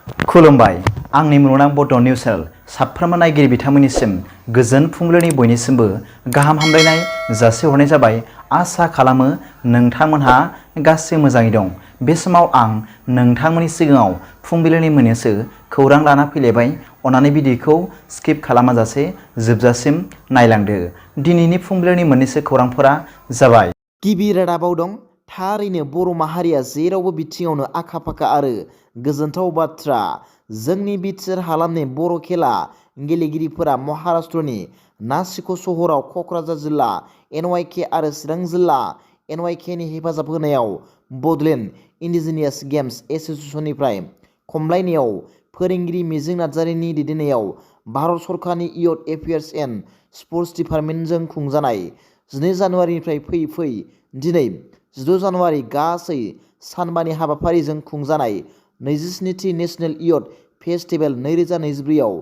खुलुमबाय आंनि मुलुगनां बड' निउस चेनेल साफ्रोमबो नायगिरि बिथांमोननिसिम गोजोन फुंबिलिनि बयनिसिमबो गाहाम हामलायनाय जासिहरनाय जाबाय। आसा खालामो नोंथांमोनहा गासै मोजाङै दं। बे समाव आं नोंथांमोननि सिगाङाव फुंबिलिनि मोननैसो खौरां लाना फैलायबाय। अन्नानै भिडिअखौ स्किप खालामाजासे जोबजासिम नायलांदो। दिनैनि फुंबिलिनि मोननैसो खौरांफोरा जाबाय। गिबि रादाबाव दं। थारैनो बर' माहारिया जेरावबो बिथिङावनो आखा-फाखा आरो गोजोनथाव बाथ्रा। जोंनि BTR हालामनि बर' खेला गेलेगिरिफोरा महाराष्ट्रनि नासिक सहराव क'क्राझार जिल्ला NYK आरो चिरां जिल्ला NYKनि हेफाजाब होनायाव बड'लेण्ड इन्डिजिनियास गेम्स एस'सिएशननिफ्राय खमलायनायाव फोरोंगिरि मिजिं नार्जारीनि दैदेननायाव भारत सरकारनि इयुथ एफेयार्स एन्ड स्पर्ट्स डिपार्टमेन्टजों खुंजानाय 12 जानुवारिनिफ्राय फैयै दिनै 16 जानुवारि गासै सानबानि हाबाफारिजों खुंजानाय 27थि नेशनेल इयुथ फेस्टिभेल 2024 आव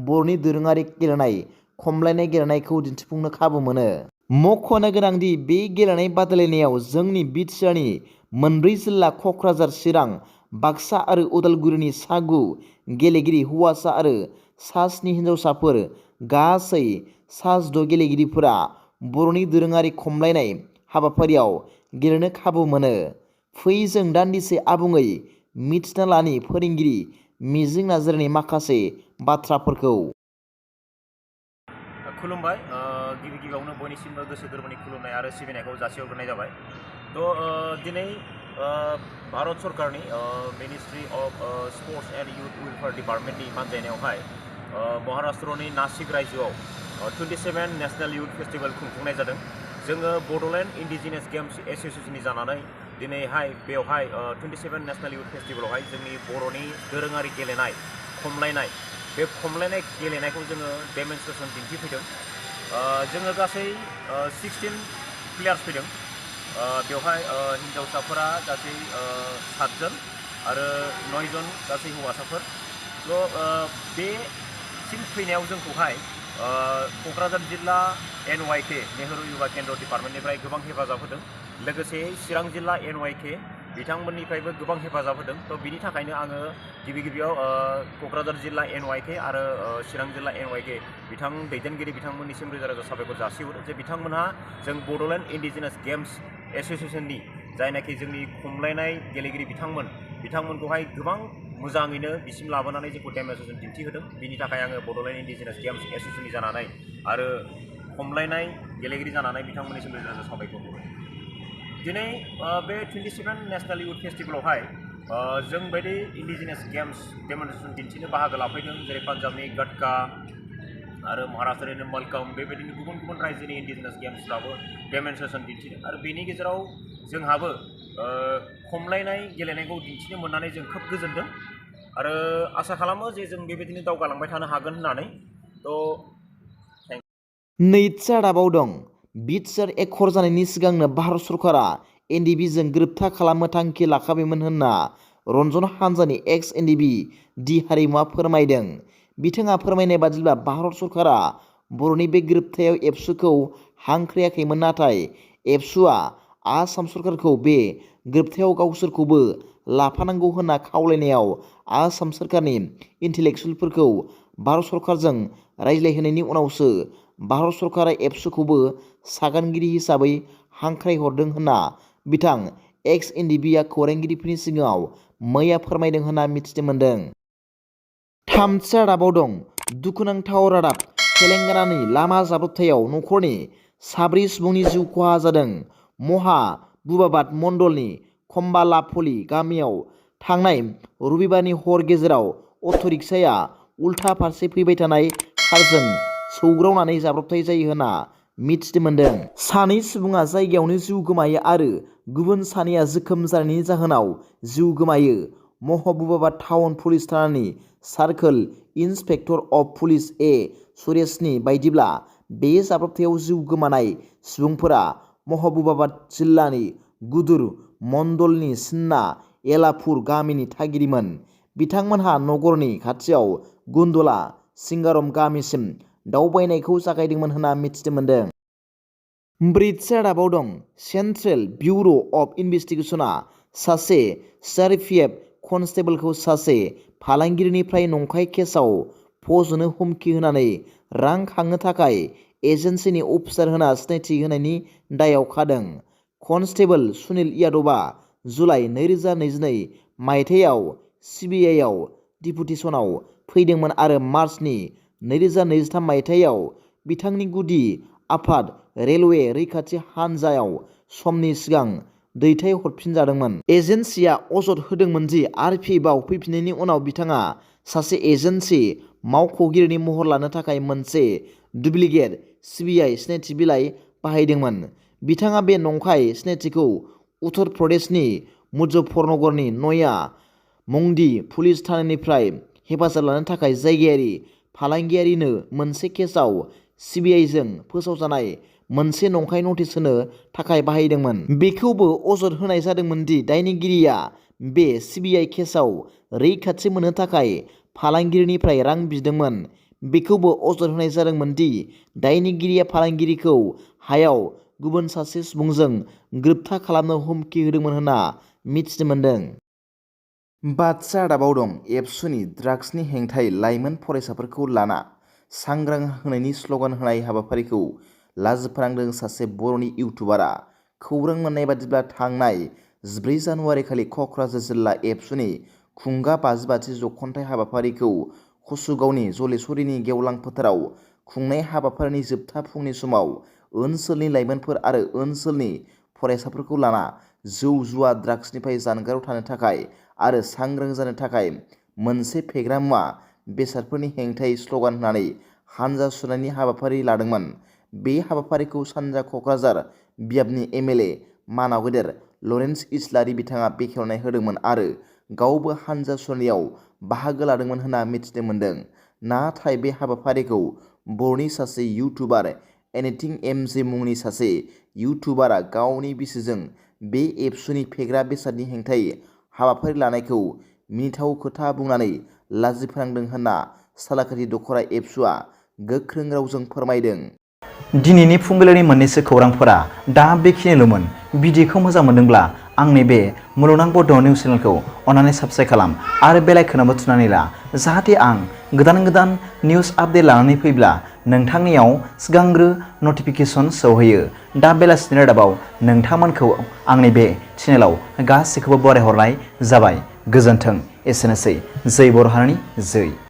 बर'नि दोरोङारि गेलेनाय खमलायनाय गेलेनायखौ दिन्थिफुंनो खाबु मोनो। मख'नो गोनांदि बे गेलेनाय बादायलायनायाव जोंनि BTRनि मोनब्रै जिल्ला क'क्राझार, चिरां, बाक्सा आरो उदालगुरिनि सा 9 गेलेगिरि हौवासा आरो सा 7 हिन्जावसाफोर गासै सा 6 गेलेगिरिफोरा बर'नि दोरोङारि खमलायनाय हाबाफारियाव गेलेनो खाबु मोनो। फै जों दान्दिसे आबुङै मिथिना लानि फोरोंगिरि मिजिं नार्जारीनि माखासे बाथ्राफोरखौ। खुलुमबाय। गिबियावनो बयनिसिमबो गोसो गोरबोनि खुलुमनाय आरो सिबिनायखौ जासिहरग्रोनाय जाबाय। दिनै भारत सरकारनि ministry of sports and youth welfare डिपार्टमेन्टनि बानजायनायावहाय महाराष्ट्रनि नासिक रायजोआव 27 नेशनेल इयुथ फेस्टिभेल खुंफुंनाय जादों। जोङो बड'लेण्ड इन्डिजिनियास गेम्स एस'सिएशननि जानानै दिनैहाय बेवहाय 27 नेशनेल इयुथ फेस्टिभेलावहाय जोंनि बर'नि दोरोङारि गेलेनाय खमलायनाय बे खमलायनाय गेलेनायखौ जोङो डेमनस्ट्रेसन दिन्थिफैदों। जोङो गासै 16 प्लेयार्स फैदों। बेवहाय हिन्जावसाफोरा गासै 7 जन आरो 9 जन गासै हौवासाफोर। बेसिम फैनायाव जोंखौहाय क'क्राझार जिल्ला NYK नेहरू युवा केन्द्र डिपार्टमेन्टनिफ्राय गोबां हेफाजाब होदों। लोगोसे चिरां जिल्ला NYK बिथांमोननिफ्रायबो गोबां हेफाजाब होदों। बिनि थाखायनो आङो गिबियाव क'क्राझार जिल्ला NYK आरो चिरां जिल्ला NYK दैदेनगिरि बिथांमोननिसिम रोजा रोजा साबायखर जासिहरो जे बिथांमोनहा जों बड'लेण्ड इन्डिजिनियास गेम्स एस'सिएशननि जायनाखि जोंनि खमलायनाय गेलेगिरि बिथांमोनखौहाय गोबां मोजाङैनो बिसिम लाबोनानै जोंखौ डेमनस्ट्रेसन दिन्थिहोदों। बिनि थाखाय आङो बड'लेण्ड इन्डिजिनियास गेम्स एस'सिएशननि जानानै आरो खमलायनाय गेलेगिरि जानानै बिथांमोननिसिम रोजा रोजा साबायखर होबाय। दिनै बे 27 नेशनेल इयुथ फेस्टिभेलावहाय जों बायदि इन्डिजिनियास गेम्स डेमनस्ट्रेसन दिन्थिनो बाहागो लाफैदों। जेरै पान्जाबनि गटका आरो महाराष्ट्रनि मलकम बेबायदिनो गुबुन गुबुन रायजोनि इन्डिजिनियास गेम्सफ्राबो डेमनस्ट्रेसन दिन्थिदों। आरो बेनि गेजेराव जोंहाबो खमलायनाय गेलेनायखौ दिन्थिनो मोननानै जों खोब गोजोनदों आरो आसा खालामो जे जों बेबायदिनो दावगालांबाय थानो हागोन होननानै। नैथि रादाबाव दं। BTR एकहर जानायनि सिगांनो भारत सरकारा NDBजों गोरोबथा खालामनो थांखि लाखाबायमोन होनना रन्जन हान्जानि NDB दि हारिमुआ फोरमायदों। बिथाङा फोरमायनाय बादिब्ला भारत सरकारा बर'नि बे गोरोबथायाव ABSUखौ हांख्रायाखैमोन, नाथाय ABSUआ आसाम सरकारखौ बे गोरोबथायाव गावसोरखौबो लाफानांगौ होनना खावलायनायाव आसाम सरकारनि इन्टेलेक्सुयेलफोरखौ भारत सरकारजों रायज्लायहोनायनि उनावसो भारत सरकारा ABSUखौबो सागानगिरि हिसाबै हांख्रायहरदों होनना बिथां NDBआ खौरांगिरिफोरनि सिगाङाव मैया फोरमायदों होनना मिथिनो मोन्दों। थामथि रादाबाव दं। दुखुनांथाव रादाब। तेलेंगानानि लामा जाब्रबथायाव नखरनि 9 सुबुंनि जिउ खहा जादों। महाबुबाबाद मण्डलनि कम्बालापल्ली गामियाव थांनाय रबिबारनि हर गेजेराव अट'रिक्साया उल्था फारसे फैबाय थानाय कारजों सौग्रावनानै जाब्रबथाय जायो होनना मिथिनो मोन्दों। 2 सुबुङा जायगायावनो जिउ गोमायो आरो गुबुन 2आ जोखोम जानायनि जाहोनाव जिउ गोमायो। महबुबाबाद टाउन पुलिस थानानि circle inspector of police A. सुरेशनि बायदिब्ला बे जाब्रबथायाव जिउ गोमानाय सुबुंफोरा महबुबाबाद जिल्लानि गुदुर मण्डलनि सिन्ना येलापुर गामिनि थागिरिमोन। बिथांमोनहा नगरनि खाथियाव गुन्दला सिंगारम गामिसिम दावबायनायखौ जागायदोंमोन होनना मिथिनो मोन्दों। ब्रैथि रादाबाव दं। सेन्ट्रेल बिउर' अफ इनभेस्टिगेसनआ सासे CRPF कनस्टेबलखौ सासे फालांगिरिनिफ्राय नंखाय केसाव फज'नो हुमखि होनानै रां खांनो थाखाय एजेन्सिनि अफिसार होना सिनायथि होनायनि दायाव खादों। कनस्टेबल सुनिल यादवआ जुलाइ 2022 मायथाइयाव सिबिआइआव डिपुटेसनाव फैदोंमोन आरो मार्चनि 2023 मायथाइयाव बिथांनि गुदि आफाद रेलवे रैखाथि हानजायाव समनि सिगां दैथायहरफिनजादोंमोन। एजेन्सिया अजद होदोंमोन दि आरपिएफआव फैफिन्नायनि उनाव बिथाङा सासे एजेन्सि मावख'गिरिनि महर लानो थाखाय मोनसे डुप्लिकेट सिबिआइ सिनायथि बिलाइ बाहायदोंमोन। बिथाङा बे नंखाय सिनायथिखौ उत्तर प्रदेशनि मुजफ्फरनगरनि नया मंडी पुलिस थानानिफ्राय हेफाजाब लानो थाखाय जायगायारि फालांगियारिनो मोनसे केसाव सिबिआइजों फोसावजानाय मोनसे नंखाय नटिस होनो थाखाय बाहायदोंमोन। बेखौबो अजद होनाय जादोंमोन दि दायनिगिरिया बे सिबिआइ केसाव रैखाथि मोननो थाखाय फालांगिरिनिफ्राय रां बिदोंमोन। बेखौबो अजद होनाय जादोंमोन दि दायनिगिरिया फालांगिरिखौ हायाव गुबुन सासे सुबुंजों ग्रोबथा खालामनो हुमखि होदोंमोन होनना मिथिनो मोन्दों। बाथ्राया रादाबाव दं। एबसुनि ड्राग्सनि हेंथायै लाइमोन फरायसाफोरखौ लाना सांग्रां होनायनि स्लगान होनाय हाबाफारिखौ लाजिफोनांदों सासे बर'नि इउटुबारआ। खौरां मोननाय बादिब्ला थांनाय 14 जानुवारि खालि क'क्राझार जिल्ला एबसुनि खुंगा 55थि जख'न्थाइ हाबाफारिखौ कसुगावनि जलेश्वरीनि गेवलां फोथाराव खुंनाय हाबाफारिनि जोबथा फुंनि समाव ओनसोलनि लाइमोनफोर आरो ओनसोलनि फरायसाफोरखौ लाना जौ जुवा ड्राग्सनिफ्राय जानगाराव थानो थाखाय आरो सांग्रां जानो थाखाय मोनसे फेग्रा मुवा बेसादफोरनि हेंथायै स्लगान होनानै हानजा सुनायनि हाबाफारि लादोंमोन। बे हाबाफारिखौ सानजा क'क्राझार बियाबनि एमएलए मानाव गेदेर लरेन्स इस्लारि बिथाङा बेखेवनाय होदोंमोन आरो गावबो हानजा सुनायाव बाहागो लादोंमोन होनना मिथिनो मोन्दों। नाथाय बे हाबाफारिखौ बर'नि सासे इउटुबार एनिथिं एमजे मुंनि सासे इउटुबारआ गावनि बिसिजों बे एबसुनि फेग्रा बेसादनि हेंथायै हाबाफारि लानायखौ मिनिथाव खोथा बुंनानै लाजिफोनांदों होनना सालाकाथि दख'रा एबसुआ गोख्रों रावजों फोरमायदों। दिनैनि फुंबिलिनि मोननैसो खौरांफोरा दा बेखिनिल'मोन। भिडिअखौ मोजां मोनदोंब्ला आंनि बे मुलुगनां बड' निउस चेनेलखौ अन्नानै साबस्क्राइब खालाम आरो बेल आइकनआवबो थुनानै ला, जाहाथे आं गोदान निउस आपडेट लानानै फैब्ला नोंथांनियाव सिगांग्रो नटिफिकेसन सौहैयो। दा बेलासिनि रादाबाव नोंथांमोनखौ आंनि बे चेनेलाव गासैखौबो बरायहरनाय जाबाय। गोजोन्थों। एसेनोसै। जै बर' हारिनि जै।